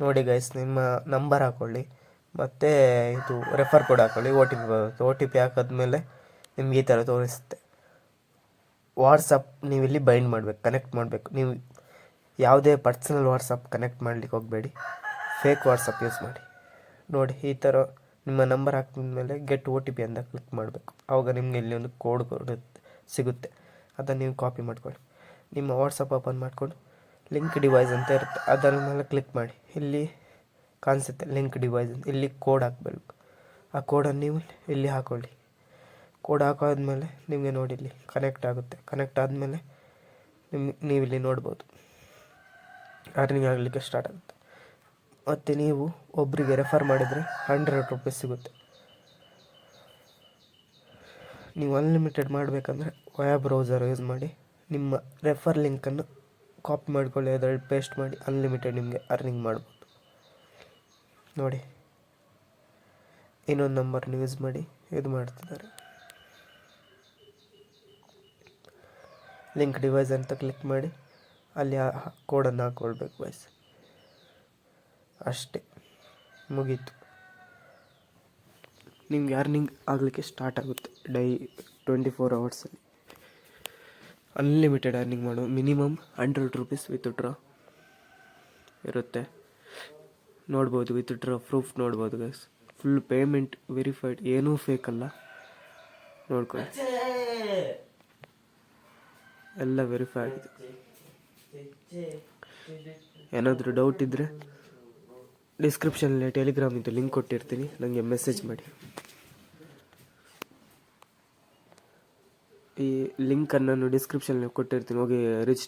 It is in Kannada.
ನೋಡಿ ಗೈಸ್, ನಿಮ್ಮ ನಂಬರ್ ಹಾಕ್ಕೊಳ್ಳಿ ಮತ್ತು ಇದು ರೆಫರ್ ಕೋಡ್ ಹಾಕ್ಕೊಳ್ಳಿ. OTP ಬರುತ್ತೆ. OTP ಹಾಕಿದ್ಮೇಲೆ ನಿಮ್ಗೆ ಈ ಥರ ತೋರಿಸುತ್ತೆ. ವಾಟ್ಸಪ್ ನೀವು ಇಲ್ಲಿ ಬೈಂಡ್ ಮಾಡಬೇಕು, ಕನೆಕ್ಟ್ ಮಾಡಬೇಕು. ನೀವು ಯಾವುದೇ ಪರ್ಸನಲ್ ವಾಟ್ಸಪ್ ಕನೆಕ್ಟ್ ಮಾಡಲಿಕ್ಕೆ ಹೋಗಬೇಡಿ, ಫೇಕ್ ವಾಟ್ಸಪ್ ಯೂಸ್ ಮಾಡಿ. ನೋಡಿ, ಈ ಥರ ನಿಮ್ಮ ನಂಬರ್ ಹಾಕಿದ್ಮೇಲೆ ಗೆಟ್ OTP ಅಂತ ಕ್ಲಿಕ್ ಮಾಡಬೇಕು. ಆವಾಗ ನಿಮಗೆ ಇಲ್ಲಿ ಒಂದು ಕೋಡ್ ಸಿಗುತ್ತೆ. ಅದನ್ನು ನೀವು ಕಾಪಿ ಮಾಡ್ಕೊಳ್ಳಿ. ನಿಮ್ಮ ವಾಟ್ಸಪ್ ಓಪನ್ ಮಾಡ್ಕೊಂಡು ಲಿಂಕ್ ಡಿವೈಸ್ ಅಂತ ಇರುತ್ತೆ, ಅದರ ಮೇಲೆ ಕ್ಲಿಕ್ ಮಾಡಿ. ಇಲ್ಲಿ ಕಾಣಿಸುತ್ತೆ ಲಿಂಕ್ ಡಿವೈಸ್ ಅಂತ. ಇಲ್ಲಿ ಕೋಡ್ ಹಾಕಬೇಕು. ಆ ಕೋಡನ್ನು ನೀವು ಇಲ್ಲಿ ಹಾಕ್ಕೊಳ್ಳಿ. ಕೋಡ್ ಹಾಕೋದ್ಮೇಲೆ ನಿಮಗೆ ನೋಡಿ ಇಲ್ಲಿ ಕನೆಕ್ಟ್ ಆಗುತ್ತೆ. ಕನೆಕ್ಟ್ ಆದಮೇಲೆ ನೀವಿಲ್ಲಿ ನೋಡ್ಬೋದು ಅರ್ನಿಂಗ್ ಆಗಲಿಕ್ಕೆ ಸ್ಟಾರ್ಟ್ ಆಗುತ್ತೆ. ಮತ್ತು ನೀವು ಒಬ್ಬರಿಗೆ ರೆಫರ್ ಮಾಡಿದರೆ 100 ರೂಪೀಸ್ ಸಿಗುತ್ತೆ. ನೀವು ಅನ್ಲಿಮಿಟೆಡ್ ಮಾಡಬೇಕಂದ್ರೆ ವಯಾ ಬ್ರೌಸರ್ ಯೂಸ್ ಮಾಡಿ ನಿಮ್ಮ ರೆಫರ್ ಲಿಂಕನ್ನು ಕಾಪಿ ಮಾಡ್ಕೊಳ್ಳಿ, ಅದರಲ್ಲಿ ಪೇಸ್ಟ್ ಮಾಡಿ ಅನ್ಲಿಮಿಟೆಡ್ ನಿಮಗೆ ಅರ್ನಿಂಗ್ ಮಾಡ್ಬೋದು. ನೋಡಿ, ಇನ್ನೊಂದು ನಂಬರ್ನ ಯೂಸ್ ಮಾಡಿ ಇದು ಮಾಡ್ತಿದ್ದಾರೆ. ಲಿಂಕ್ ಡಿವೈಸ್ ಅಂತ ಕ್ಲಿಕ್ ಮಾಡಿ ಅಲ್ಲಿ ಆ ಕೋಡನ್ನು ಹಾಕ್ಕೊಳ್ಬೇಕು ವಯಸ್ಸು. ಅಷ್ಟೇ, ಮುಗೀತು. ನಿಮಗೆ ಅರ್ನಿಂಗ್ ಆಗಲಿಕ್ಕೆ ಸ್ಟಾರ್ಟ್ ಆಗುತ್ತೆ 24 ಅವರ್ಸಲ್ಲಿ. ಅನ್ಲಿಮಿಟೆಡ್ ಅರ್ನಿಂಗ್ ಮಾಡೋ ಮಿನಿಮಮ್ 100 ರೂಪೀಸ್ ವಿತ್ ಡ್ರಾ ಇರುತ್ತೆ. ನೋಡ್ಬೋದು, ವಿತ್ ಡ್ರಾ ಪ್ರೂಫ್ ನೋಡ್ಬೋದು ಗೈಸ್. ಫುಲ್ ಪೇಮೆಂಟ್ ವೆರಿಫೈಡ್, ಏನೂ ಫೇಕ್ ಅಲ್ಲ. ನೋಡ್ಕೊಳ್ಳಿ, ಎಲ್ಲ ವೆರಿಫೈ ಆಗಿದೆ. ಏನಾದರೂ ಡೌಟ್ ಇದ್ದರೆ ಡಿಸ್ಕ್ರಿಪ್ಷನಲ್ಲಿ ಟೆಲಿಗ್ರಾಮಿಂದು ಲಿಂಕ್ ಕೊಟ್ಟಿರ್ತೀನಿ, ನನಗೆ ಮೆಸೇಜ್ ಮಾಡಿ. ಈ ಲಿಂಕನ್ನು ಡಿಸ್ಕ್ರಿಪ್ಷನಲ್ಲಿ ಕೊಟ್ಟಿರ್ತೀನಿ, ಹೋಗಿ ರಿಜಿಸ್ಟರ್